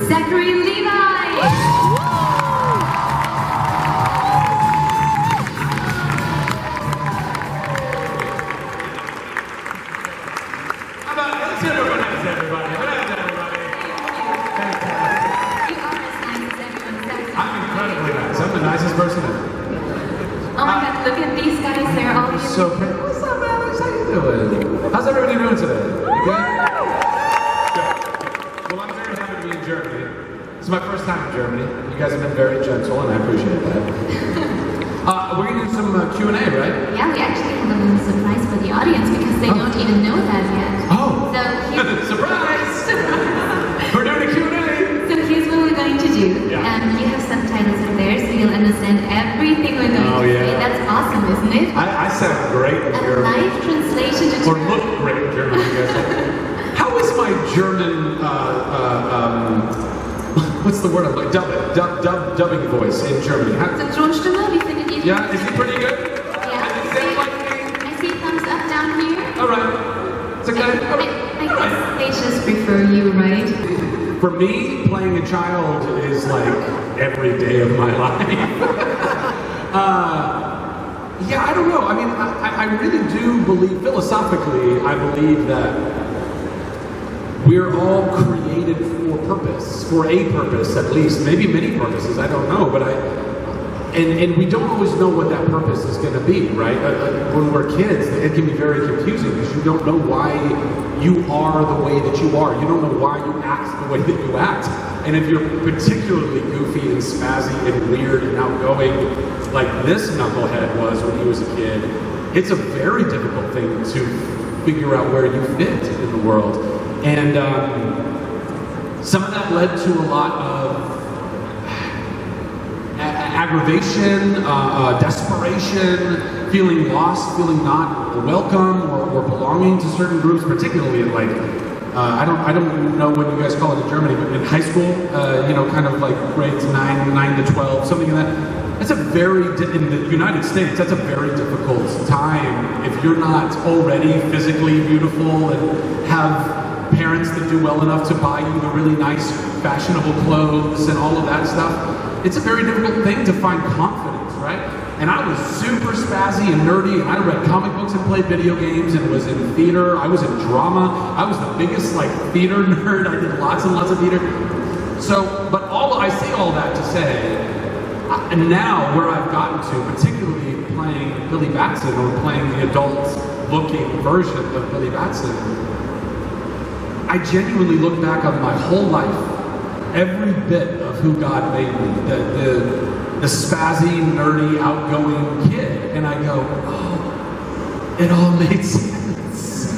Zachary Levi! How about let's hear what happens, everybody? What happens, everybody? Fantastic. You are as nice as everyone says. I'm incredibly nice. I'm the nicest person ever. Oh my god, look at these guys, they're all So, what's up, Alex? How you doing? How's everybody doing today? You good? Good. Well, I'm very happy to be in Germany. This is my first time in Germany. You guys have been very gentle, and I appreciate that. We're going to do some Q&A, right? Yeah, we actually have a little surprise for the audience because they don't even know that yet. Oh! So Surprise! We're doing a Q&A! So here's what we're going to do. Yeah. You have subtitles up there, so you'll understand everything we're going to say. That's awesome, isn't it? I sound great in A German. live translation to Or German. look great in German, I guess. How is my German, what's the word? Like dubbing voice in Germany? Synchronstimme, wie findet ihr die? Yeah, is he pretty good? Yeah. Does it sound like me? I see thumbs up down here. All right. It's okay. I guess they just prefer you, right? For me, playing a child is like every day of my life. Yeah, I don't know. I mean, I really do believe, philosophically, I believe that we're all created for purpose, for a purpose at least, maybe many purposes, I don't know, but and we don't always know what that purpose is going to be, right? When we're kids, it can be very confusing because you don't know why you are the way that you are. You don't know why you act the way that you act. And if you're particularly goofy and spazzy and weird and outgoing, like this knucklehead was when he was a kid, it's a very difficult thing to figure out where you fit in the world. And some of that led to a lot of aggravation, desperation, feeling lost, feeling not welcome or belonging to certain groups, particularly in like, I don't know what you guys call it in Germany, but in high school, you know, kind of like grades 9 to 12, something like that. That's a very, in the United States, that's a very difficult time if you're not already physically beautiful and have parents that do well enough to buy you the really nice, fashionable clothes and all of that stuff. It's a very difficult thing to find confidence, right? And I was super spazzy and nerdy, and I read comic books and played video games and was in theater. I was in drama. I was the biggest like theater nerd. I did lots and lots of theater. So, but I say all that to say, and now where I've gotten to, particularly playing Billy Batson or playing the adult-looking version of Billy Batson, I genuinely look back on my whole life, every bit of who God made me, the spazzy, nerdy, outgoing kid, and I go, oh, it all made sense.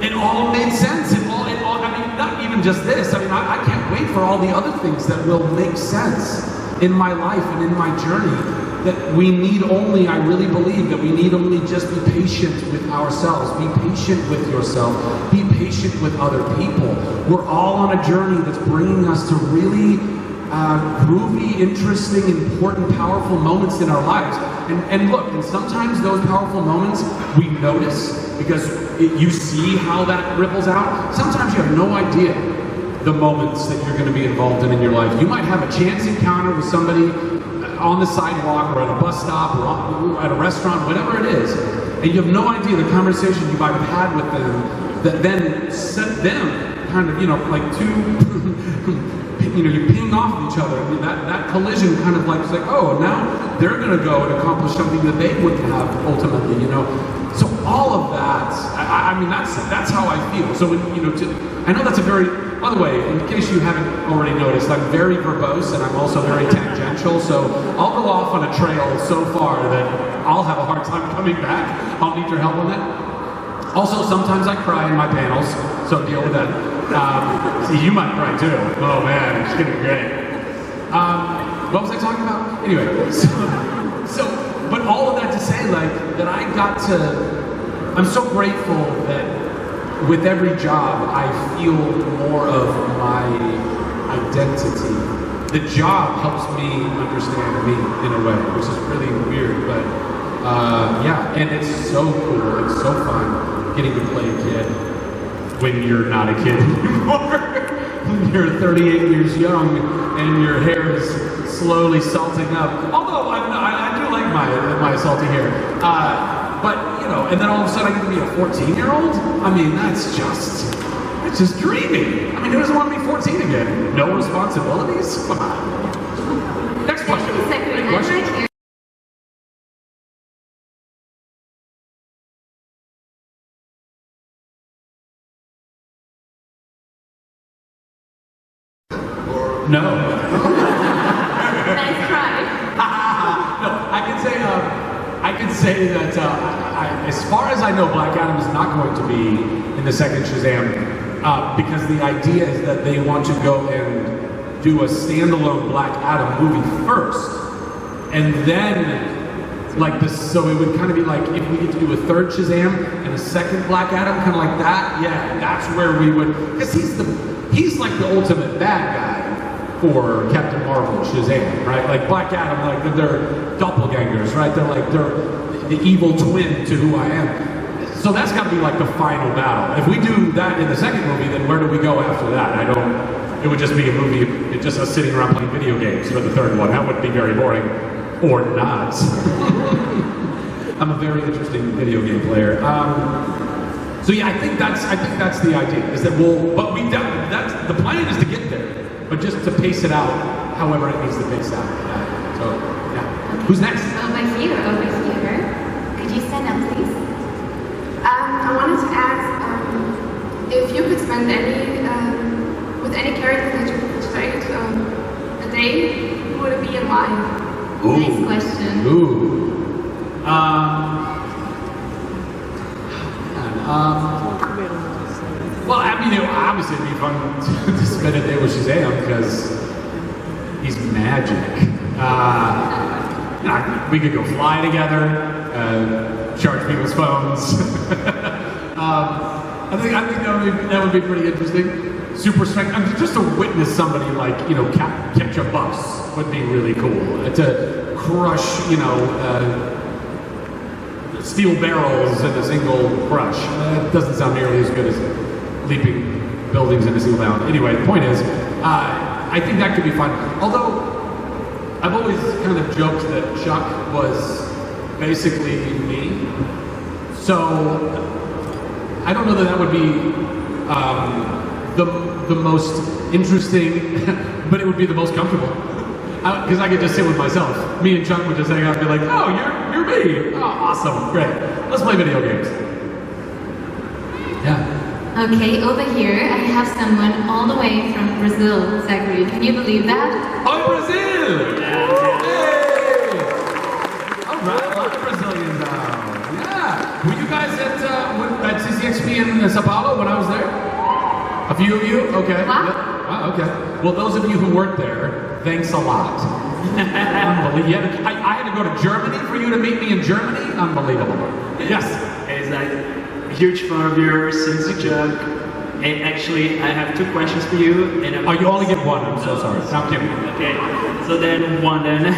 It all made sense. I mean, not even just this. I mean, I can't wait for all the other things that will make sense in my life and in my journey. That we need only, I really believe that we need only just be patient with ourselves, be patient with yourself, be patient with other people. We're all on a journey that's bringing us to really groovy, interesting, important, powerful moments in our lives. And look, and sometimes those powerful moments we notice because you see how that ripples out. Sometimes you have no idea the moments that you're going to be involved in your life. You might have a chance encounter with somebody on the sidewalk or at a bus stop or at a restaurant, whatever it is, and you have no idea the conversation you might have had with them that then set them kind of, you know, like two, you know, you ping off each other. I mean, that collision kind of like, it's like, oh, now they're going to go and accomplish something that they wouldn't have ultimately, you know. So all of that, I mean, that's how I feel. So, when, you know, I know that's a very, by the way, in case you haven't already noticed, I'm very verbose and I'm also very tangential, so I'll go off on a trail so far that I'll have a hard time coming back. I'll need your help on that. Also, sometimes I cry in my panels, so deal with that. See, you might cry too. Oh man, it's getting great. What was I talking about? Anyway, but all of that to say, like, that I got to, I'm so grateful that with every job, I feel more of my identity. The job helps me understand me in a way, which is really weird. Yeah, and it's so cool. It's so fun getting to play a kid when you're not a kid anymore. When you're 38 years young and your hair is slowly salting up. Although I do like my salty hair. But, you know, and then all of a sudden I get to be a 14-year-old? I mean, it's just dreaming. I mean, who doesn't want to be 14 again? No responsibilities? Come on. Next question. Second, I'm right here. No. Nice try. No, I can say that as far as I know, Black Adam is not going to be in the second Shazam because the idea is that they want to go and do a standalone Black Adam movie first, and then like this. So it would kind of be like if we get to do a third Shazam and a second Black Adam, kind of like that. Yeah, that's where we would, because he's like the ultimate bad guy for Captain Marvel and Shazam, right? Like Black Adam, like they're doppelgangers, right? They're the evil twin to who I am. So that's got to be like the final battle. If we do that in the second movie, then where do we go after that? It would just be a movie, just us sitting around playing video games for the third one. That would be very boring, or not. I'm a very interesting video game player. So yeah, I think that's the idea. Is that that's the plan is to get there. But just to pace it out, however it needs to pace out. So, yeah. Who's next? Over here. Could you stand up, please? I wanted to ask if you could spend with any character that you portrayed a day, who would it be and why? Ooh. Nice question. Ooh. Well, I mean, obviously it'd be fun to spend a day with Shazam because he's magic. We could go fly together, charge people's phones. I think that would be pretty interesting. Super strength. I mean, just to witness somebody like catch a bus would be really cool. To crush steel barrels in a single crush. It doesn't sound nearly as good as leaping buildings in a single bound. Anyway, the point is, I think that could be fun. Although, I've always kind of joked that Chuck was basically me. So, I don't know that would be the most interesting, but it would be the most comfortable. Because I could just sit with myself. Me and Chuck would just hang out and be like, oh, you're me. Oh, awesome, great. Let's play video games. Yeah. Okay, over here I have someone all the way from Brazil, Zachary. Can you believe that? Oh, Brazil! Hey! All right, a lot of Brazilians now. Yeah. Were you guys at CCXP in Sao Paulo when I was there? A few of you? Okay. Wow. Yep. Oh, okay. Well, those of you who weren't there, thanks a lot. Unbelievable. I had to go to Germany for you to meet me in Germany? Unbelievable. Yes. Hey, Zach. Huge fan of yours since the Chuck. And actually, I have two questions for you. And you only get one. I'm so sorry. I'm kidding. Okay. So then one then.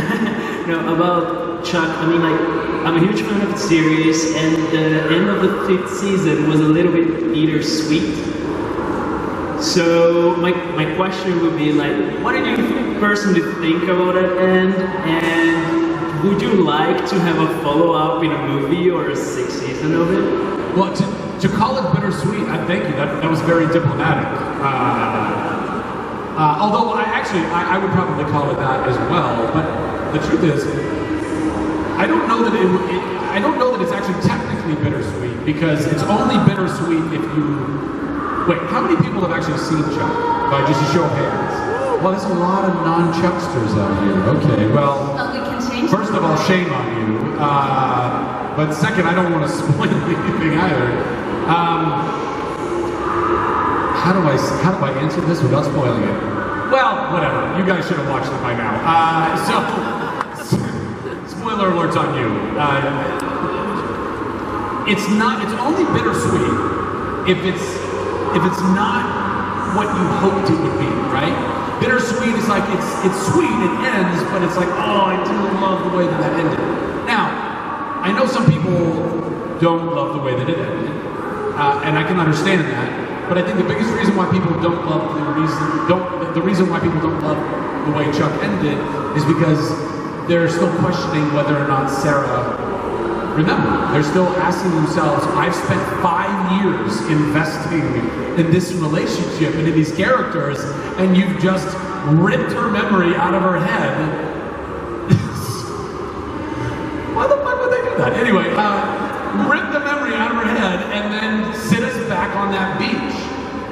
About Chuck. I mean, like, I'm a huge fan of the series, and the end of the 5th season was a little bit bittersweet. So my question would be like, what did you personally think about that end? And would you like to have a follow-up in a movie or a 6th season of it? Well, to call it bittersweet, I thank you. That was very diplomatic. Although I would probably call it that as well. But the truth is, I don't know that it's actually technically bittersweet because it's only bittersweet if you. Wait, how many people have actually seen Chuck? By just a show of hands. Well, there's a lot of non-Chucksters out here. Okay, well. We can change. First of all, shame on you. But second, I don't want to spoil anything either. How do I answer this without spoiling it? Well, whatever. You guys should have watched it by now. So, spoiler alerts on you. It's only bittersweet if it's not what you hoped it would be, right? Bittersweet is like it's sweet, it ends, but it's like, oh, I didn't love the way that ended. Now, I know some people don't love the way that it ended, and I can understand that. But I think the biggest reason why people don't love the reason why people don't love the way Chuck ended is because they're still questioning whether or not Sarah remembered. They're still asking themselves, I've spent 5 years investing in this relationship and in these characters, and you've just ripped her memory out of her head. Why the fuck would they do that? Anyway, rip the memory out of her head and then sit us back on that beach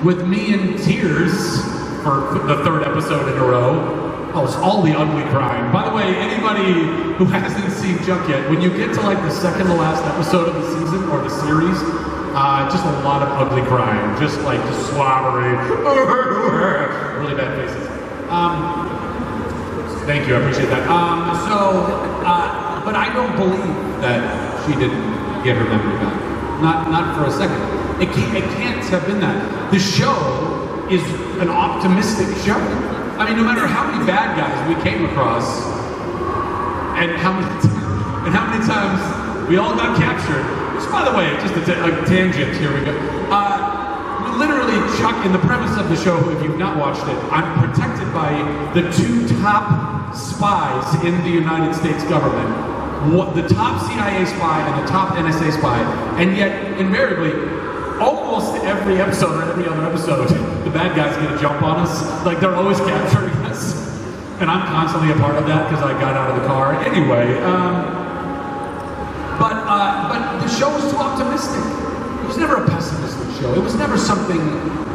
with me in tears for the 3rd episode in a row. Oh, it's all the ugly crying. By the way, anybody who hasn't seen Chuck yet, when you get to like the 2nd to last episode of the season or the series, just a lot of ugly crying, just slobbering, really bad faces. Thank you, I appreciate that. But I don't believe that she didn't get her memory back. Not for a second. It can't have been that. The show is an optimistic show. I mean, no matter how many bad guys we came across, and how many times we all got captured. Which, by the way, just a tangent. Here we go. Literally, Chuck, in the premise of the show, if you've not watched it, I'm protected by the 2 top spies in the United States government. The top CIA spy and the top NSA spy, and yet invariably, almost every episode or every other episode, the bad guys get a jump on us. Like, they're always capturing us, and I'm constantly a part of that because I got out of the car anyway. But the show was too optimistic. It was never a pessimistic show. It was never something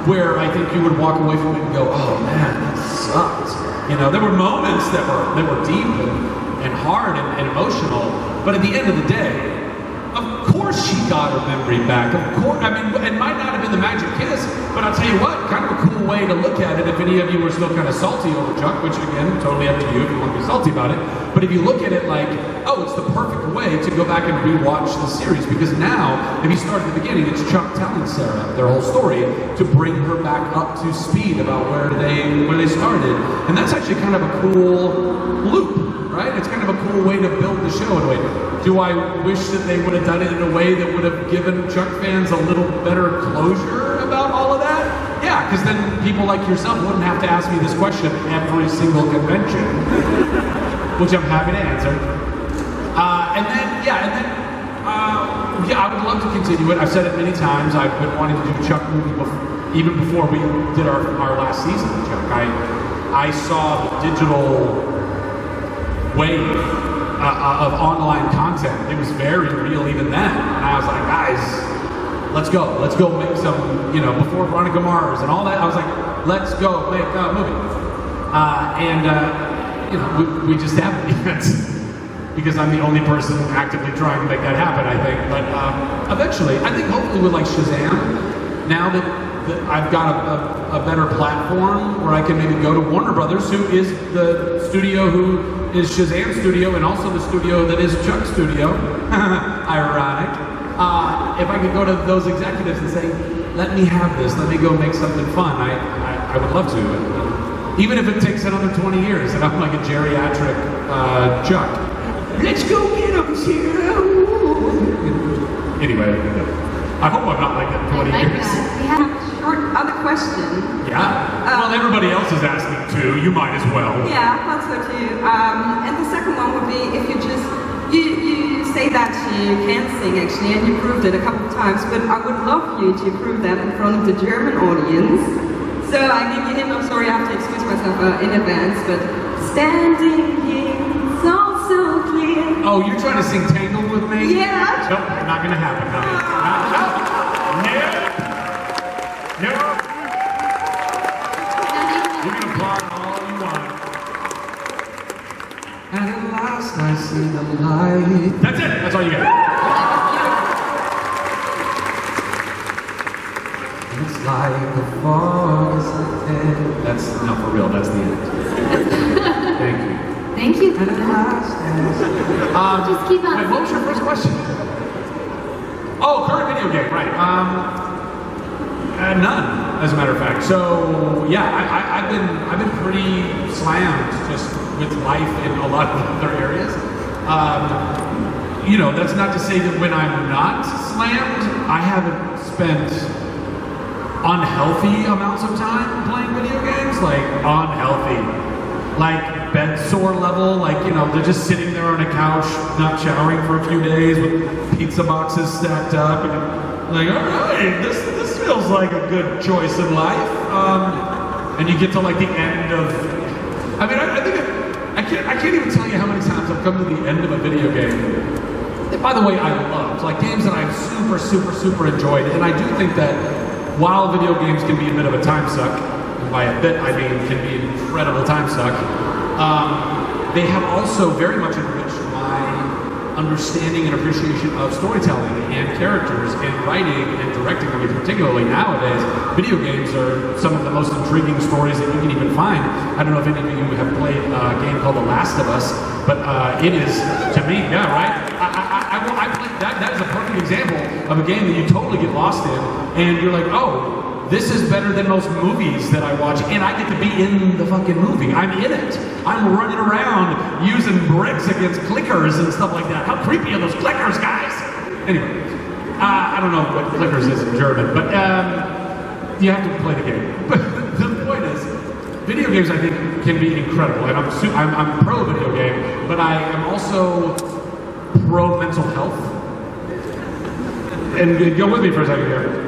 where I think you would walk away from it and go, "Oh man, that sucked." You know, there were moments that were deep and hard and emotional, but at the end of the day, of course she got her memory back. Of course, I mean, it might not have been the magic kiss, but I'll tell you what, kind of a cool way to look at it if any of you were still kind of salty over Chuck, which again, totally up to you if you want to be salty about it. But if you look at it like, oh, it's the perfect way to go back and rewatch the series, because now, if you start at the beginning, it's Chuck telling Sarah their whole story to bring her back up to speed about where they started. And that's actually kind of a cool loop. Right? It's kind of a cool way to build the show in a way. Do I wish that they would have done it in a way that would have given Chuck fans a little better closure about all of that? Yeah, because then people like yourself wouldn't have to ask me this question every single convention, which I'm happy to answer. I would love to continue it. I've said it many times. I've been wanting to do a Chuck movie even before we did our last season of Chuck. I saw the digital wave of online content. It was very real even then. And I was like, guys, let's go make some, before Veronica Mars and all that. I was like, let's go make a movie. We just haven't yet. Because I'm the only person actively trying to make that happen, I think. But eventually, I think hopefully with like Shazam, now that I've got a better platform where I can maybe go to Warner Brothers, who is the studio who is Shazam studio and also the studio that is Chuck studio. Ironic. If I could go to those executives and say, let me have this, let me go make something fun, I would love to. Even if it takes another 20 years and I'm like a geriatric Chuck. Let's go get him, Sarah. Anyway, I hope I'm not like that in 20 years. Other question. Yeah? Well, everybody else is asking too. You might as well. Yeah, I thought so too. And the second one would be if you say that you can sing actually, and you proved it a couple of times, but I would love you to prove that in front of the German audience. So I give you him, I'm sorry, I have to excuse myself in advance, but standing here, it's all so clear. Oh, you're trying to sing Tangled with me? Yeah. Nope, not gonna happen, honey. No. You can applaud all you want. And at last I see the light. That's it. That's all you get. It's like the fog is ahead. That's not for real. That's the end. Thank you. Thank you. And at last Just keep on. Wait, what was your first question? Oh, current video game, right? None, as a matter of fact. So yeah, I've been pretty slammed just with life in a lot of other areas. you know, that's not to say that when I'm not slammed, I haven't spent unhealthy amounts of time playing video games, like unhealthy, like bed sore level, like, you know, they're just sitting there on a couch, not showering for a few days with pizza boxes stacked up, and like, all right, this feels like a good choice in life. And you get to like the end of, I mean, I can't even tell you how many times I've come to the end of a video game that, by the way, I loved, like games that I've super enjoyed, and I do think that while video games can be a bit of a time suck, and by a bit I mean can be an incredible time suck, they have also very much enriched my understanding and appreciation of storytelling and characters and writing and directing. I mean, particularly nowadays, video games are some of the most intriguing stories that you can even find. I don't know if any of you have played a game called The Last of Us, but it is, to me, yeah, right? I played that is a perfect example of a game that you totally get lost in, and you're like, oh, this is better than most movies that I watch, and I get to be in the fucking movie. I'm in it. I'm running around using bricks against clickers and stuff like that. How creepy are those clickers, guys? Anyway, I don't know what clickers is in German, but you have to play the game. But the point is, video games, I think, can be incredible, and I'm pro video game, but I am also pro mental health. And go with me for a second here.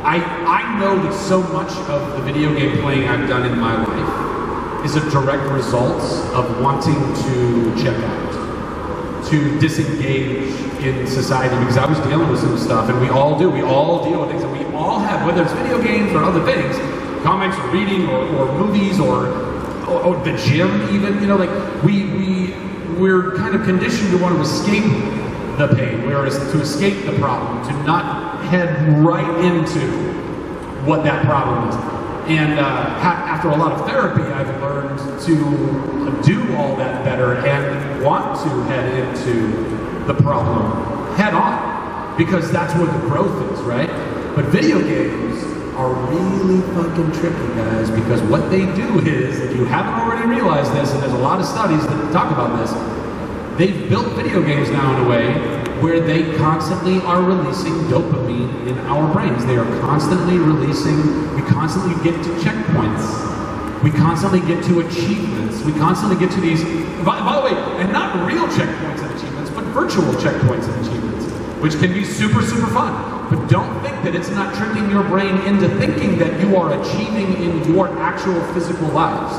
I know that so much of the video game playing I've done in my life is a direct result of wanting to check out, to disengage in society, because I was dealing with some stuff, and we all do. We all deal with things, and we all have, whether it's video games or other things, comics or reading or movies or the gym even, you know, like we're kind of conditioned to want to escape the pain, whereas to escape the problem, to not head right into what that problem is. And after a lot of therapy, I've learned to do all that better and want to head into the problem head on, because that's where the growth is, right? But video games are really fucking tricky, guys, because what they do is, if you haven't already realized this, and there's a lot of studies that talk about this, they've built video games now in a way where they constantly are releasing dopamine in our brains. They are constantly releasing, we constantly get to checkpoints. We constantly get to achievements. We constantly get to these, by the way, and not real checkpoints and achievements, but virtual checkpoints and achievements, which can be super fun. But don't think that it's not tricking your brain into thinking that you are achieving in your actual physical lives.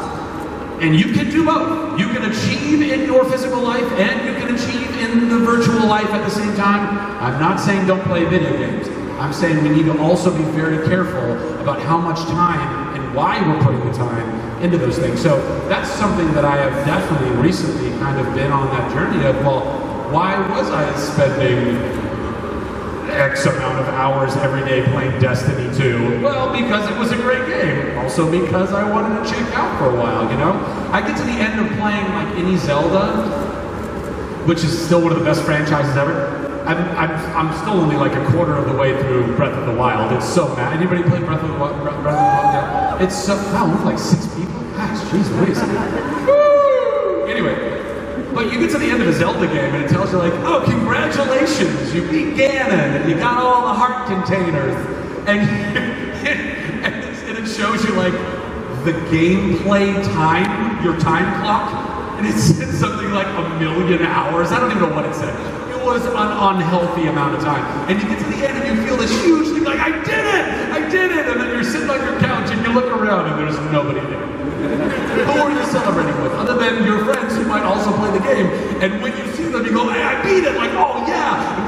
And you can do both. You can achieve in your physical life and you can achieve in the virtual life at the same time. I'm not saying don't play video games. I'm saying we need to also be very careful about how much time and why we're putting the time into those things. So that's something that I have definitely recently kind of been on that journey of, well, why was I spending X amount of hours every day playing Destiny 2? Well, because it was a great game. Also because I wanted to check out for a while, you know? I get to the end of playing like any Zelda, which is still one of the best franchises ever. I'm still only like a quarter of the way through Breath of the Wild. It's so mad. Anybody play Breath of the Wild? Yeah. It's so, wow, we're like 6 people? Gosh, jeez, Louise. Woo! Anyway. But you get to the end of a Zelda game and it tells you like, oh, congratulations, you beat Ganon and you got all the heart containers. And it shows you like the gameplay time, your time clock, and it said something like 1,000,000 hours. I don't even know what it said. It was an unhealthy amount of time. And you get to the end and you feel this huge thing like, I did it! And then you're sitting on your couch and you look around and there's nobody there. Who are you celebrating with? Other than your friends who might also play the game. And when you see them, you go, hey, I beat it! Like, oh yeah!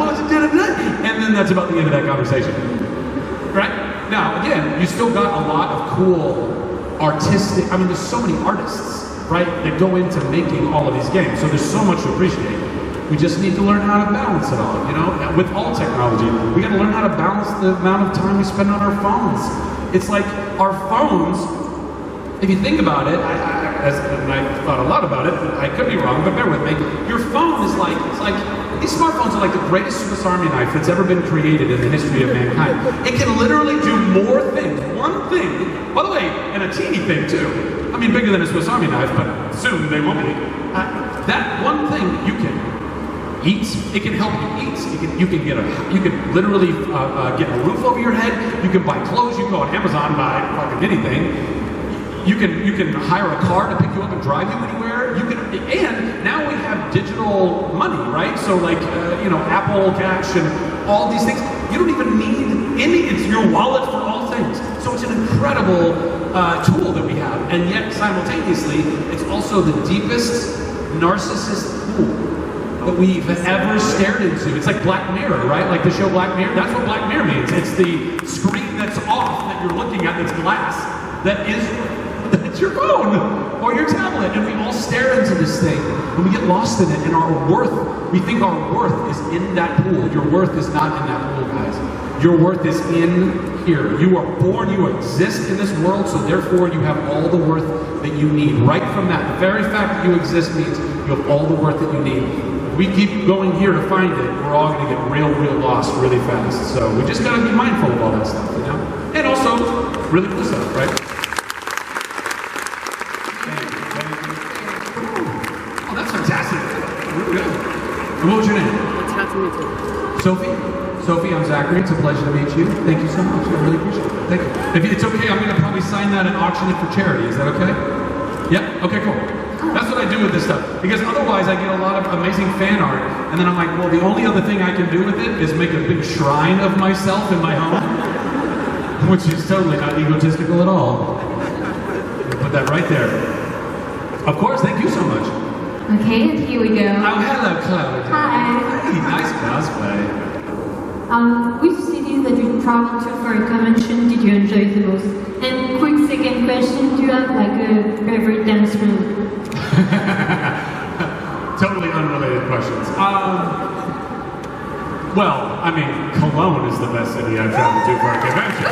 And then that's about the end of that conversation. Right? Now, again, you still got a lot of cool artistic, I mean, there's so many artists, right, that go into making all of these games. So there's so much to appreciate. We just need to learn how to balance it all, you know? With all technology, we gotta learn how to balance the amount of time we spend on our phones. It's like our phones, if you think about it, and I thought a lot about it, I could be wrong, but bear with me. Your phone is like, it's like, these smartphones are like the greatest Swiss Army knife that's ever been created in the history of mankind. It can literally do more things, one thing, by the way, and a teeny thing too. I mean, bigger than a Swiss Army knife, but soon they won't be. That one thing thing you can eat. It can help you eat. You can literally get a roof over your head. You can buy clothes. You can go on Amazon and buy fucking anything. You can hire a car to pick you up and drive you anywhere. And now we have digital money, right? So like Apple Cash and all these things. You don't even need any. It's your wallet for all things. So it's an incredible tool that we have, and yet simultaneously, it's also the deepest narcissist pool that we've ever stared into. It's like Black Mirror, right? Like the show Black Mirror. That's what Black Mirror means. It's the screen that's off that you're looking at, that's glass, that's your phone or your tablet, and we all stare into this thing, and we get lost in it, and our worth, we think our worth is in that pool. Your worth is not in that pool, guys. Your worth is in here. You are born, you exist in this world, so therefore you have all the worth that you need. Right from that, the very fact that you exist means you have all the worth that you need. If we keep going here to find it, we're all going to get real lost really fast. So we just got to be mindful of all that stuff, you know? And also, really cool stuff, right? Oh, that's fantastic. Really good. And what was your name? It's hard to meet you. Sophie? Sophie, I'm Zachary. It's a pleasure to meet you. Thank you so much. I really appreciate it. Thank you. If it's okay, I'm going to probably sign that and auction it for charity. Is that okay? Yeah? Okay, cool. That's what I do with this stuff. Because otherwise I get a lot of amazing fan art, and then I'm like, well, the only other thing I can do with it is make a big shrine of myself in my home, which is totally not egotistical at all. Put that right there. Of course, thank you so much. Okay, and here we go. Oh, hello, Chloe. Hi. Hey, nice cosplay. Which cities that you traveled to for a convention did you enjoy the most? And quick second question, do you have like a favorite dance move? Totally unrelated questions. Well, I mean, Cologne is the best city I've traveled to for a convention.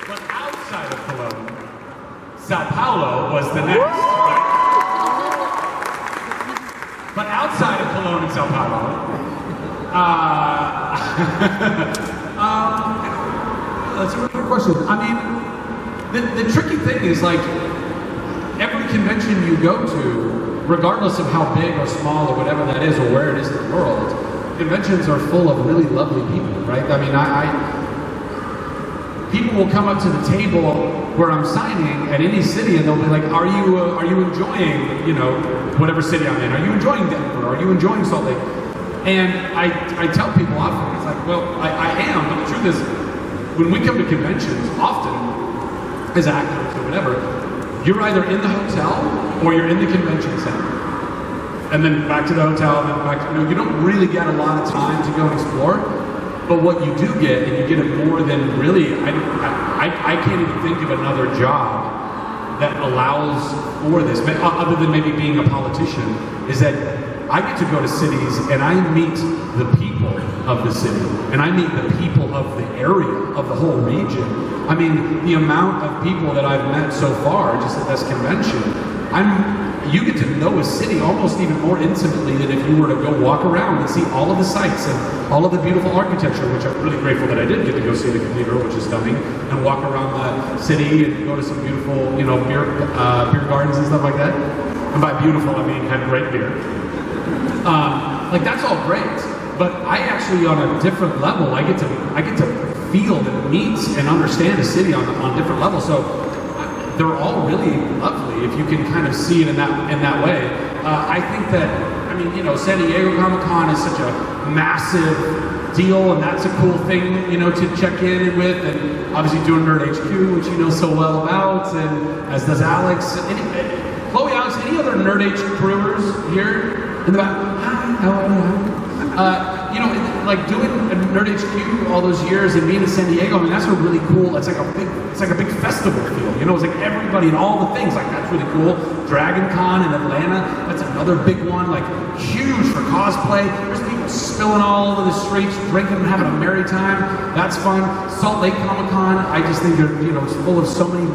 But outside of Cologne, Sao Paulo was the next, right? But outside of Cologne and Sao Paulo, that's a really good question. I mean, the tricky thing is like, every convention you go to, regardless of how big or small or whatever that is or where it is in the world, conventions are full of really lovely people, right? I mean, people will come up to the table where I'm signing at any city and they'll be like, are you enjoying, whatever city I'm in? Are you enjoying Denver? Are you enjoying Salt Lake? And I tell people often, it's like, well, I am, but the truth is, when we come to conventions, often, as actors or whatever, you're either in the hotel or you're in the convention center. And then back to the hotel, and then back to, you don't really get a lot of time to go and explore. But what you do get, and you get it more than really, I can't even think of another job that allows for this, other than maybe being a politician, is that I get to go to cities and I meet the people of the city, and I meet the people of the area, of the whole region. I mean, the amount of people that I've met so far just at this convention, you get to know a city almost even more intimately than if you were to go walk around and see all of the sights and all of the beautiful architecture, which I'm really grateful that I did get to go see the cathedral, which is stunning, and walk around the city and go to some beautiful, beer gardens and stuff like that. And by beautiful, I mean had great beer. Like that's all great, but I actually, on a different level, I get to feel and meet and understand a city on different levels. So they're all really lovely if you can kind of see it in that way. I think that, San Diego Comic-Con is such a massive deal, and that's a cool thing, to check in with, and obviously doing Nerd HQ, which you know so well about, and as does Alex. Chloe, Alex, any other Nerd HQ crewers here in the back? Hi, how are you? Like doing a Nerd HQ all those years and being in San Diego, that's a really cool, it's like a big festival feel, it's like everybody and all the things, like that's really cool. Dragon Con in Atlanta, that's another big one, like huge for cosplay. There's people spilling all over the streets, drinking and having a merry time. That's fun. Salt Lake Comic Con, I just think they're, it's full of so many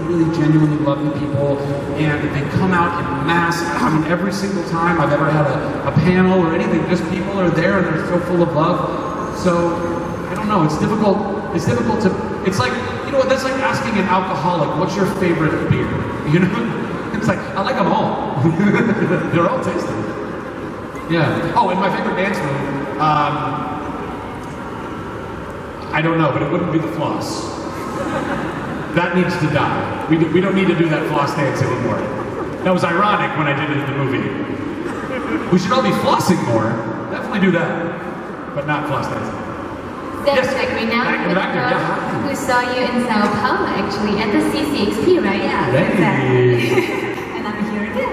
really genuinely lovely people, and they come out in mass. Every single time I've ever had a panel or anything, just people are there and they're so full of love. So I don't know, it's difficult to, it's like, that's like asking an alcoholic, what's your favorite beer? It's like, I like them all. They're all tasty. Yeah. Oh, and my favorite dance move, I don't know, but it wouldn't be the floss. That needs to die. We don't need to do that floss dance anymore. That was ironic when I did it in the movie. We should all be flossing more. Definitely do that. But not floss dancing. That's Zachary, now we saw you in Sao Paulo actually at the CCXP, right? Yeah, Hey. exactly. And I'm here again.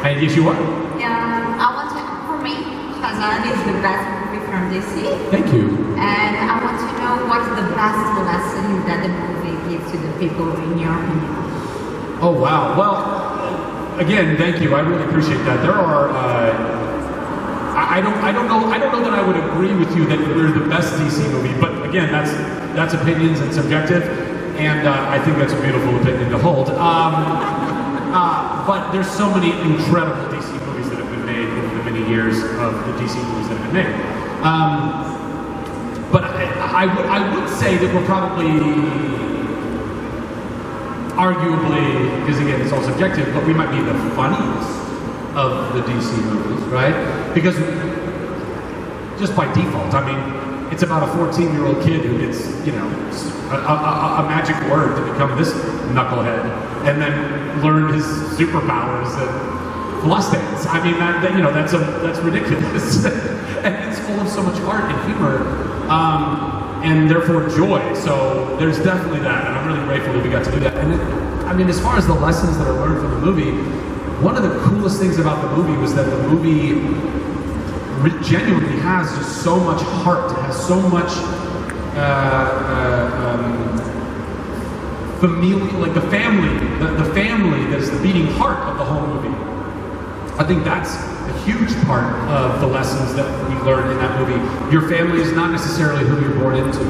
And yes, you are. Yeah, I want to, for me, Shazam is the best movie from DC. Thank you. And I want to know what's the best lesson that the movie gives to the people in your opinion. Oh wow. Well, again, thank you. I really appreciate that. There are. I don't know that I would agree with you that we're the best DC movie, but again, that's opinions and subjective, and I think that's a beautiful opinion to hold. But there's so many incredible DC movies that have been made in the many years of the DC movies that have been made. But I would say that we're probably, arguably, because again, it's all subjective, but we might be the funniest of the DC movies, right? Because just by default, I mean, it's about a 14-year-old kid who gets, you know, a magic word to become this knucklehead, and then learn his superpowers and floss dance. I mean, that you know, that's ridiculous, and it's full of so much art and humor, and therefore joy. So there's definitely that, and I'm really grateful that we got to do that. And I mean, as far as the lessons that are learned from the movie, one of the coolest things about the movie was that the movie genuinely has just so much heart. It has so much familial, like the family that is the beating heart of the whole movie. I think that's a huge part of the lessons that we learned in that movie. Your family is not necessarily who you're born into.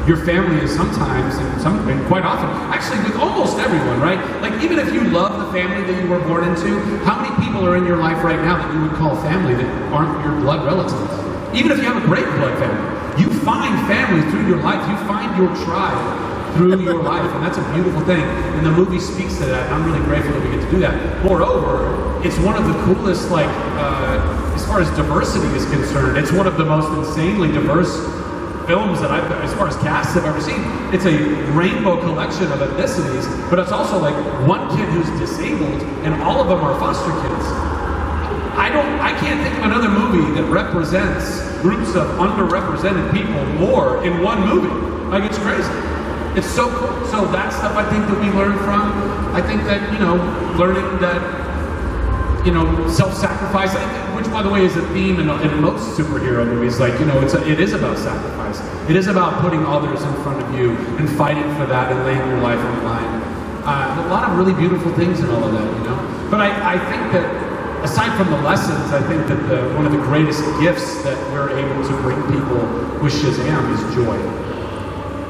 Your family is sometimes, and quite often, actually with almost everyone, right? Like even if you love the family that you were born into, how many people are in your life right now that you would call family that aren't your blood relatives? Even if you have a great blood family, you find family through your life. You find your tribe through your life, and that's a beautiful thing. And the movie speaks to that, and I'm really grateful that we get to do that. Moreover, it's one of the coolest, like, as far as diversity is concerned, it's one of the most insanely diverse films that as far as casts I've ever seen. It's a rainbow collection of ethnicities, but it's also like one kid who's disabled, and all of them are foster kids. I can't think of another movie that represents groups of underrepresented people more in one movie. Like, it's crazy. It's so cool. So that stuff I think that we learn from. I think that, you know, learning that, you know, self-sacrifice, which by the way is a theme in most superhero movies. Like, you know, it is about sacrifice. It is about putting others in front of you and fighting for that and laying your life on the line. A lot of really beautiful things in all of that, you know. But I think that aside from the lessons, I think that one of the greatest gifts that we're able to bring people with Shazam is joy,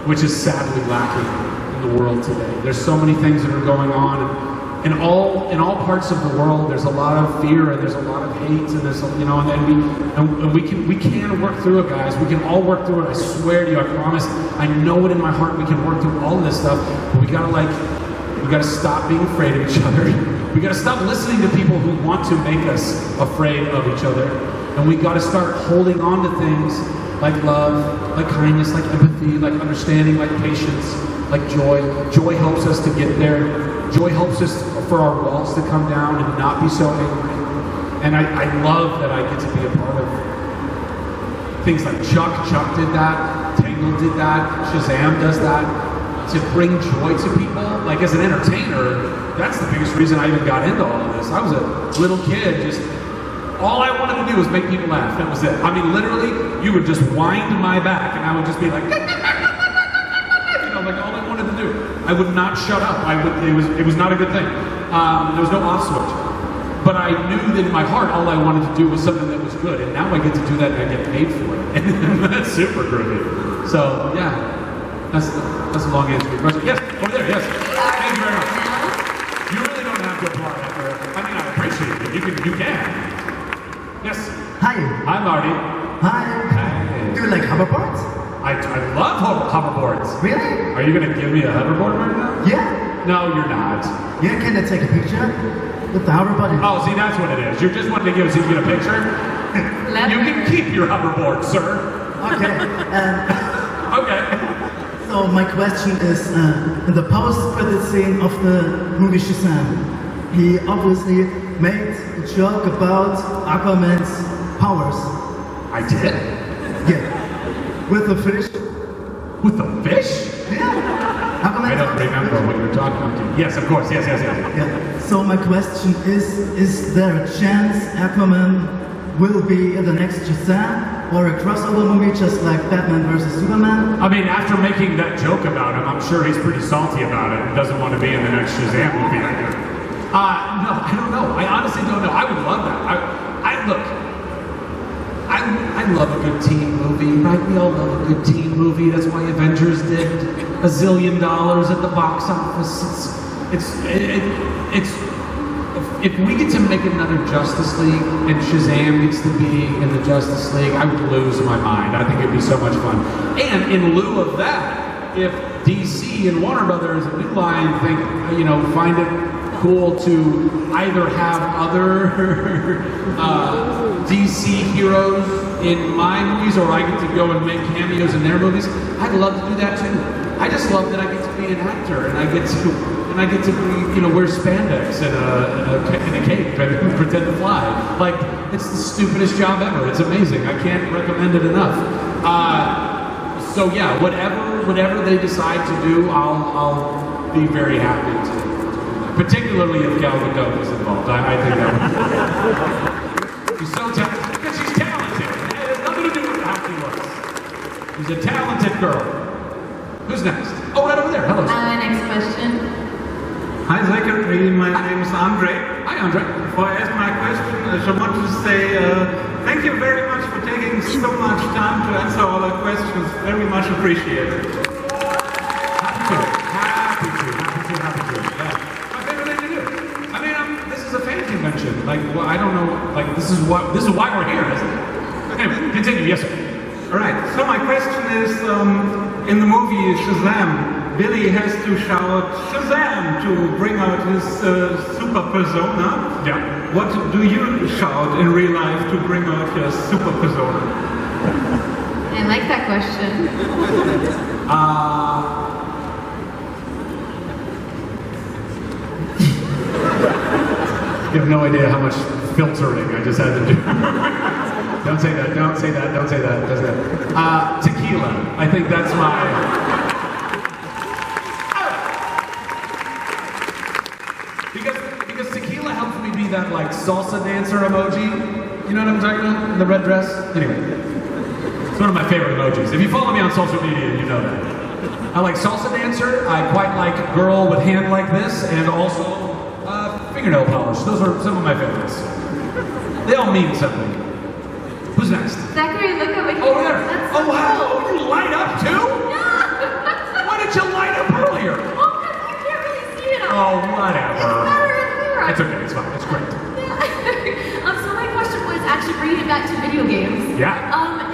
which is sadly lacking in the world today. There's so many things that are going on. In all parts of the world, there's a lot of fear and there's a lot of hate, and there's, you know, and we can work through it, guys. We can all work through it. I swear to you, I promise. I know it in my heart. We can work through all of this stuff, but we gotta stop being afraid of each other. We gotta stop listening to people who want to make us afraid of each other, and we gotta start holding on to things like love, like kindness, like empathy, like understanding, like patience, like joy. Joy helps us to get there. Joy helps us for our walls to come down and not be so angry. And I love that I get to be a part of things like Chuck. Chuck did that. Tangled did that. Shazam does that. To bring joy to people. Like, as an entertainer, that's the biggest reason I even got into all of this. I was a little kid, just all I wanted to do was make people laugh. That was it. I mean, literally, you would just wind my back, and I would just be like, you know, like all I wanted to do. I would not shut up. It was not a good thing. There was no off switch. But I knew that in my heart, all I wanted to do was something that was good, and now I get to do that, and I get paid for it, and that's super groovy. So yeah, that's a long answer to your question. Yes, over there. Yes. Thank you very much. You really don't have to applaud after. I mean, I appreciate it. You can. Yes. Hi. Hi, Marty. Hi. Hi. Do you like hoverboards? I love hoverboards. Really? Are you going to give me a hoverboard right now? Yeah. No, you're not. Yeah, can I take a picture? with the hoverboard. Oh, see, that's what it is. You're just wanting to give us, you get a picture? You can keep your hoverboard, sir. Okay. Okay. So my question is, in the post-credit scene of the movie Shazam, he obviously made a joke about Aquaman's powers. I did? Yeah. With the fish. With the fish? Yeah. I don't remember what you're talking about. Yes, of course. Yes. Yeah. So my question is there a chance Aquaman will be in the next Shazam or a crossover movie just like Batman vs Superman? I mean, after making that joke about him, I'm sure he's pretty salty about it and doesn't want to be in the next Shazam movie. No, I don't know. I honestly don't know. I would love that. I love a good teen movie, right? We all love a good teen movie. That's why Avengers did $1 zillion at the box office. If we get to make another Justice League and Shazam gets to be in the Justice League, I would lose my mind. I think it'd be so much fun. And in lieu of that, if DC and Warner Brothers and New Line think, find it cool to either have other DC heroes in my movies, or I get to go and make cameos in their movies, I'd love to do that too. I just love that I get to be an actor and I get to be, wear spandex and a cape and pretend to fly. Like, it's the stupidest job ever. It's amazing. I can't recommend it enough. So yeah, whatever they decide to do, I'll be very happy to do that. Particularly if Gal Gadot is involved. I think that would. She's so talented because she's talented. It has nothing to do with how she looks. She's a talented girl. Who's next? Oh, right over there. Hello. Next question. Hi Zachary, my name is Andre. Hi Andre. Before I ask my question, I just want to say thank you very much for taking so much time to answer all our questions. Very much appreciated. Happy to. Yeah. My favorite thing to do. I mean, this is a fan convention. Like, well, I don't know. Like, this is why we're here, isn't it? Anyway, continue. Yes, sir. All right. So my question is, in the movie Shazam, Billy has to shout Shazam to bring out his super persona. Yeah. What do you shout in real life to bring out your super persona? I like that question. You have no idea how much filtering I just had to do. Don't say that. Tequila. I think that's my... Because tequila helps me be that, like, salsa dancer emoji. You know what I'm talking about? In the red dress? Anyway. It's one of my favorite emojis. If you follow me on social media, you know that. I like salsa dancer. I quite like girl with hand like this, and also fingernail polish. Those are some of my favorites. They all mean something. Who's next? Zachary, look over here. Over there. That's Oh, wow. cool. Oh, you light up too? Yeah. Why did you light up earlier? Well, because you can't really see it Oh, all. whatever. It's better in here. It's okay. It's fine. It's great. Yeah. So my question was actually bringing it back to video games. Yeah.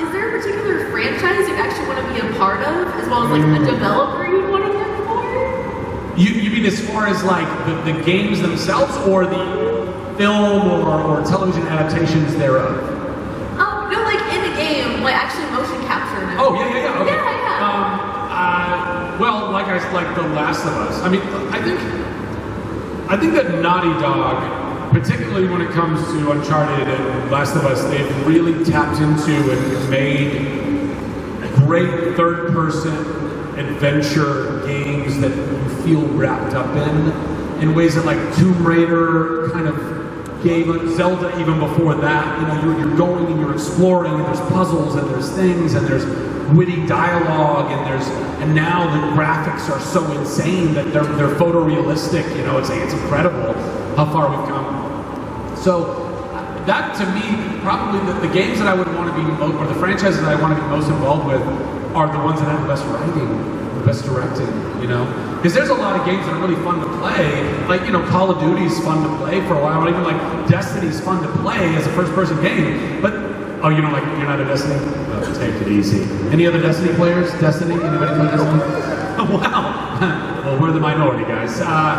Is there a particular franchise you actually want to be a part of, as well as like a developer you'd want to work for? You mean as far as like the games themselves, or the film or television adaptations thereof? No, like in a game, like actually motion capture. Oh yeah. Okay. Yeah. Well, like The Last of Us. I mean, I think that Naughty Dog, particularly when it comes to Uncharted and Last of Us, they've really tapped into and made great third-person adventure games that you feel wrapped up in ways that like Tomb Raider kind of gave Zelda even before that. You're going and you're exploring, and there's puzzles and there's things and there's witty dialogue and now the graphics are so insane that they're photorealistic. It's incredible how far we've come. So that to me, probably the games that I would want to be or the franchises that I want to be most involved with are the ones that have the best writing, the best directing, Because there's a lot of games that are really fun to play. Like, Call of Duty's fun to play for a while, or even like Destiny's fun to play as a first-person game. But, you're not a Destiny? Oh, take it easy. Any other Destiny players? Destiny? Anybody play Destiny? Oh, wow. Well, we're the minority, guys. But,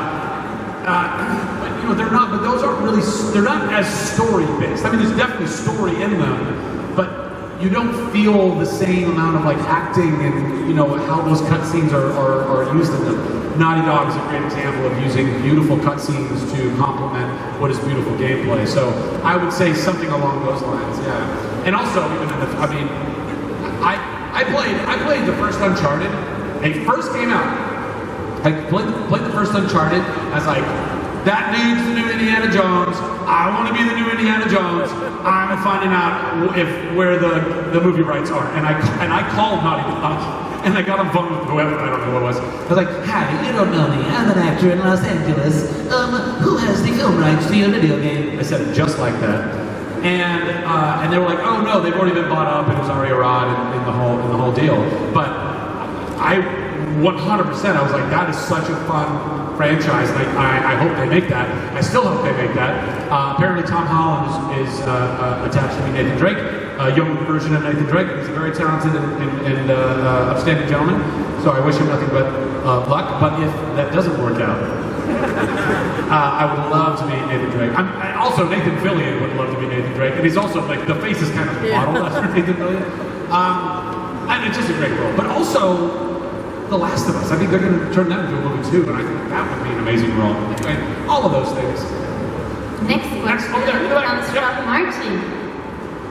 know, they're not, but those aren't really, they're not as story-based. I mean, there's definitely story in them, but you don't feel the same amount of like acting and, you know, how those cutscenes are used in them. Naughty Dog is a great example of using beautiful cutscenes to complement what is beautiful gameplay. So I would say something along those lines, yeah. And also, even in the, I mean, I played the first Uncharted. It first came out. I played the first Uncharted. I was like, that dude's the new Indiana Jones. I want to be the new Indiana Jones. I'm finding out where the movie rights are. And I called Naughty Dog. And I got on phone with whoever, I don't know who it was. I was like, hi, you don't know me. I'm an actor in Los Angeles. Who has the film rights to your video game? I said it just like that. And they were like, oh no, they've already been bought up. It was already a rod and the whole deal. But I 100%, I was like, that is such a fun franchise. And I hope they make that. I still hope they make that. Apparently Tom Holland is attached to be Nathan Drake. A young version of Nathan Drake. He's a very talented and upstanding gentleman. So I wish him nothing but luck. But if that doesn't work out, I would love to be Nathan Drake. Also, Nathan Fillion would love to be Nathan Drake. And he's also, like, the face is kind of modeled after Nathan Fillion. And it's just a great role. But also, The Last of Us. I think they're going to turn that into a movie too. And I think that would be an amazing role. Anyway, all of those things. Next question comes from Martin.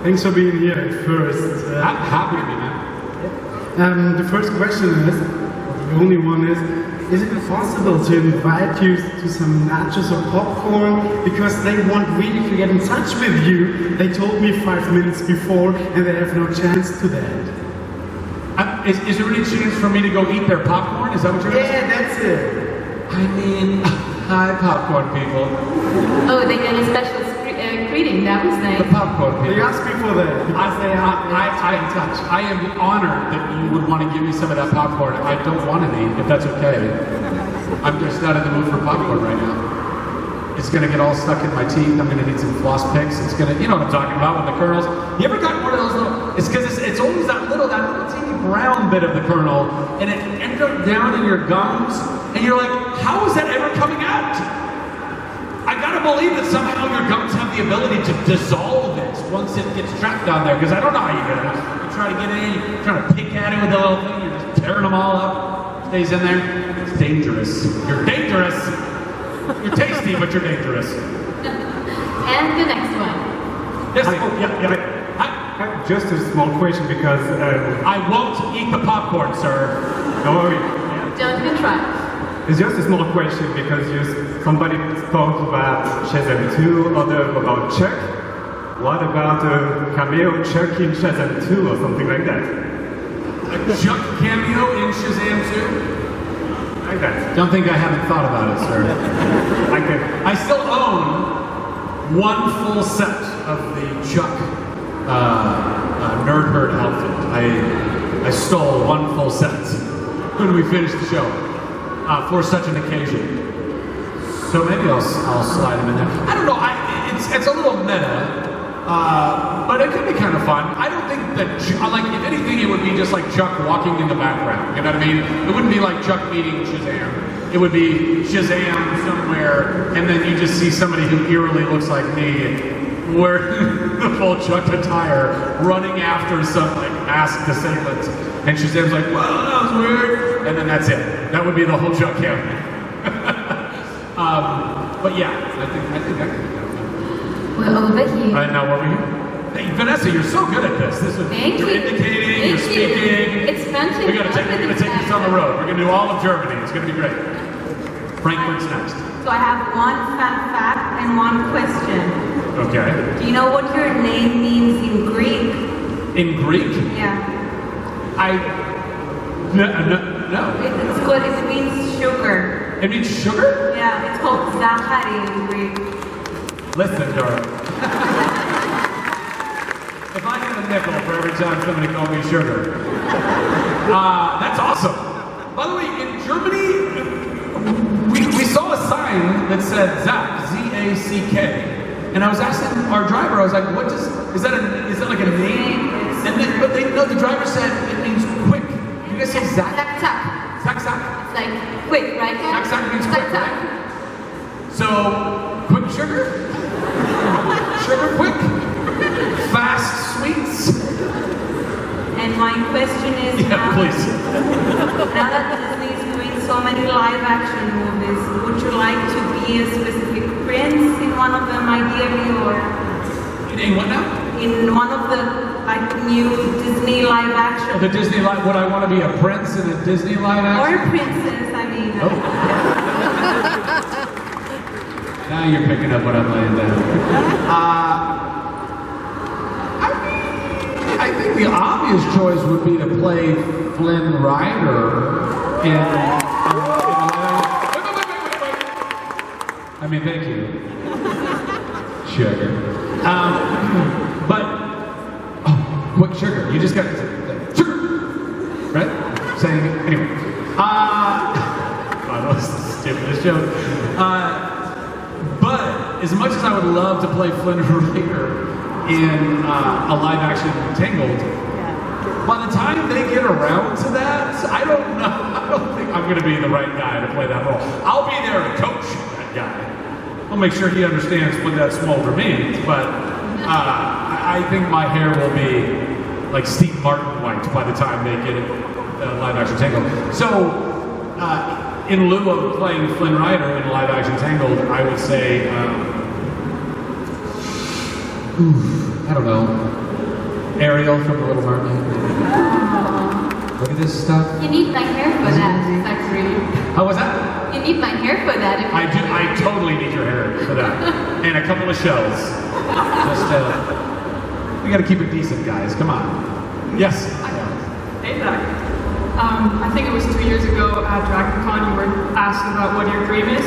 Thanks for being here at first. I'm happy to be here. The first question is, the only one is it possible to invite you to some nachos or popcorn? Because they want really to get in touch with you. They told me 5 minutes before and they have no chance to that. Is there any chance for me to go eat their popcorn? Is that what you're asking? Yeah, that's it. I mean, hi popcorn people. Oh, they get a special greeting, that was nice. The popcorn people. They asked me for that because they are in touch. I am honored that you would want to give me some of that popcorn. I don't want any, if that's okay. I'm just not in the mood for popcorn right now. It's gonna get all stuck in my teeth. I'm gonna need some floss picks. It's gonna, you know what I'm talking about with the kernels. You ever got one of those little? It's because it's always that little teeny brown bit of the kernel, and it ends up down in your gums, and you're like, how is that ever coming out? I gotta believe that somehow your gums have the ability to dissolve it once it gets trapped down there, because I don't know how you get it. You try to get it in, you're trying to pick at it with the little thing, you're just tearing them all up. Stays in there. It's dangerous. You're dangerous. You're tasty, but you're dangerous. And the next one. Yes, yeah. Just a small question because... I won't eat the popcorn, sir. No, don't even try. It's just a small question because somebody spoke about Shazam 2, other about Chuck. What about a cameo Chuck in Shazam 2 or something like that? A Chuck cameo in Shazam 2? Like that. Don't think I haven't thought about it, sir. I still own one full set of the Chuck Nerd Herd outfit. I stole one full set when we finished the show. For such an occasion. So maybe I'll slide him in there. I don't know, it's a little meta, but it could be kind of fun. I don't think that, like, if anything, it would be just like Chuck walking in the background, you know what I mean? It wouldn't be like Chuck meeting Shazam. It would be Shazam somewhere, and then you just see somebody who eerily looks like me, wearing the full Chuck attire, running after some, like, masked assailant. And Shazam's like, well, that was weird. And then that's it. That would be the whole Chuck campaign. But yeah, I think that could be kind of fun. We're over here. Now over here. Hey, Vanessa, you're so good at this. You're indicating, you're speaking. It's fun to We're gonna take this on the road. We're gonna do all of Germany. It's gonna be great. Frankfurt's next. So I have one fun fact and one question. Okay. Do you know what your name means in Greek? In Greek? Yeah. No. It's good. It means sugar. It means sugar? Yeah, it's called Zachary in Greek. Listen, darling. If I get a nickel for every time somebody called me sugar, that's awesome. By the way, in Germany, we saw a sign that said Zach, Z-A-C-K, and I was asking our driver, I was like, is that like a name? And then, but the driver said it means quick. You guys say Zach? Zach. Zach. It's like quick, right? Zach means quick, right? So, quick sugar? Sugar quick? Fast sweets? And my question is, Yeah, please. now that Disney is doing so many live-action movies, would you like to be a specific prince in one of them, ideally, or In what now? in one of the new Disney live-action? The Disney live, would I want to be a prince in a Disney live Or action? a princess, I mean. Oh. Now you're picking up what I'm laying down. I think the obvious choice would be to play Flynn Rider in I mean, thank you. Sugar. But, oh, quick sugar. You just got to say, sugar! Right? Saying, anyway. Oh, that was the stupidest joke. But, as much as I would love to play Flynn Rider in a live-action Tangled, by the time they get around to that, I don't know. I don't think I'm going to be the right guy to play that role. I'll be there to coach that guy. I'll make sure he understands what that smolder means, but I think my hair will be like Steve Martin white by the time they get it live-action Tangled. So, in lieu of playing Flynn Rider in live-action Tangled, I would say, I don't know, Ariel from The Little Mermaid. Look at this stuff. You need my hair for that, Zachary. How was that? You need my hair for that. I do. I totally need your hair for that, and a couple of shells. Just, we got to keep it decent, guys. Come on. Yes. Hey, Zach. I think it was 2 years ago at DragonCon. You were asked about what your dream is,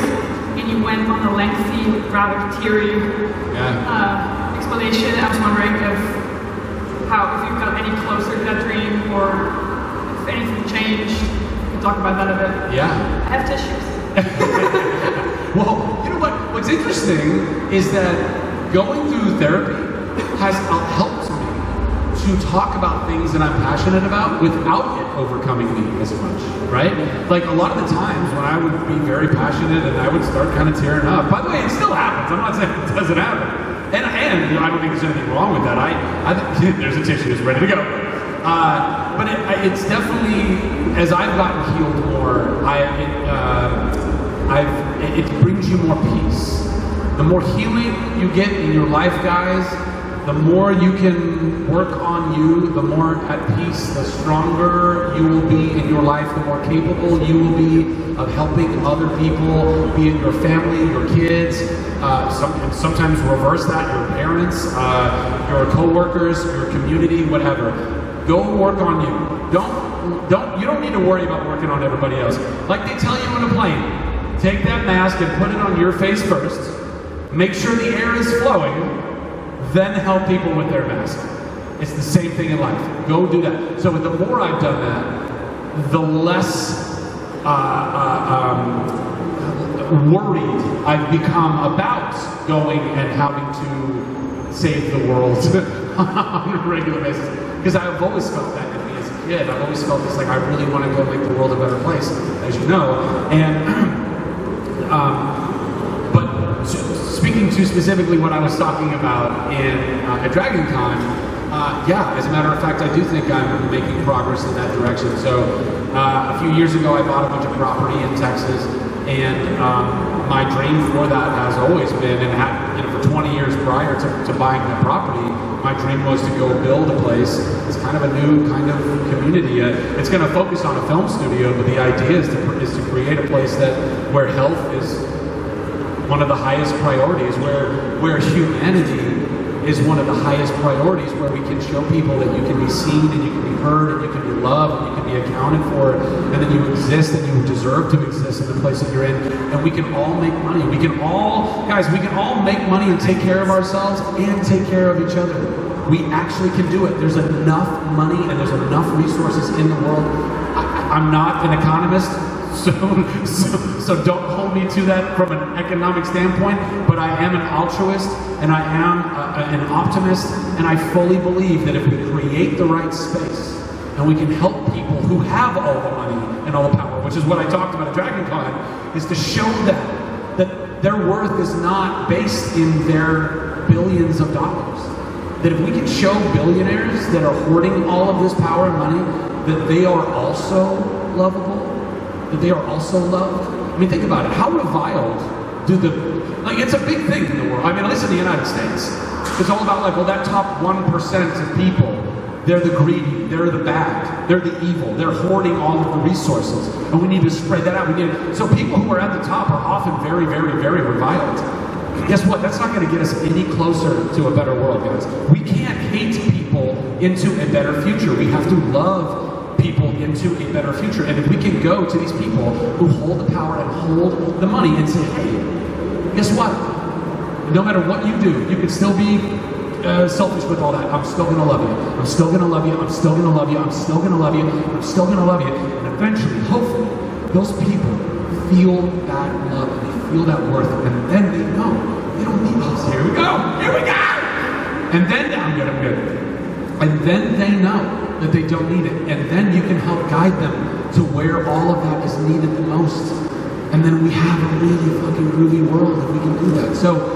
and you went on a lengthy, rather teary explanation. I was wondering if you've got any closer to that dream, or if anything changed. We can talk about that a bit. Yeah. I have tissues. Well, you know what? What's interesting is that going through therapy has helped me to talk about things that I'm passionate about without it overcoming me as much, right? Like a lot of the times when I would be very passionate and I would start kind of tearing up. By the way, it still happens. I'm not saying it doesn't happen. And I don't think there's anything wrong with that. I think there's a tissue, it's ready to go. But it's definitely, as I've gotten healed more, it brings you more peace. The more healing you get in your life, guys, the more you can work on you, the more at peace, the stronger you will be in your life, the more capable you will be of helping other people, be it your family, your kids, sometimes reverse that, your parents, your co-workers, your community, whatever. Go work on you. You don't need to worry about working on everybody else. Like they tell you on a plane, take that mask and put it on your face first, make sure the air is flowing, then help people with their mask. It's the same thing in life. Go do that. So the more I've done that, the less worried I've become about going and having to save the world on a regular basis. Because I've always felt that in me as a kid. I've always felt this, like, I really want to go make the world a better place, as you know. And, but speaking to specifically what I was talking about at DragonCon, yeah, as a matter of fact, I do think I'm making progress in that direction. So a few years ago, I bought a bunch of property in Texas, and my dream for that has always been, and for 20 years prior to buying that property, my dream was to go build a place. It's kind of a new kind of community. It's going to focus on a film studio, but the idea is to create a place where health is one of the highest priorities, where humanity is one of the highest priorities, where we can show people that you can be seen and you can be heard and you can be loved and you can be accounted for, and that you exist and you deserve to exist in the place that you're in, and we can all make money. We can all make money and take care of ourselves and take care of each other. We actually can do it. There's enough money and there's enough resources in the world. I'm not an economist, so don't hold me to that from an economic standpoint, but I am an altruist and I am an optimist, and I fully believe that if we create the right space and we can help people who have all the money and all the power, which is what I talked about at DragonCon, is to show them that their worth is not based in their billions of dollars. That if we can show billionaires that are hoarding all of this power and money, that they are also lovable, that they are also loved. I mean, think about it. How reviled do it's a big thing in the world. I mean, at least in the United States. It's all about like, well, that top 1% of people, they're the greedy, they're the bad, they're the evil, they're hoarding all of the resources. And we need to spread that out. So people who are at the top are often very, very, very reviled. Guess what? That's not going to get us any closer to a better world, guys. We can't hate people into a better future. We have to love people into a better future. And if we can go to these people who hold the power and hold the money and say, hey, guess what? No matter what you do, you can still be selfish with all that. I'm still going to love you. I'm still going to love you. I'm still going to love you. I'm still going to love you. I'm still going to love you. And eventually, hopefully, those people feel that love. They feel that worth. And then they know they don't need us. Here we go. Here we go. And then I'm good. And then they know that they don't need it. And then you can help guide them to where all of that is needed the most. And then we have a really fucking groovy world if we can do that. So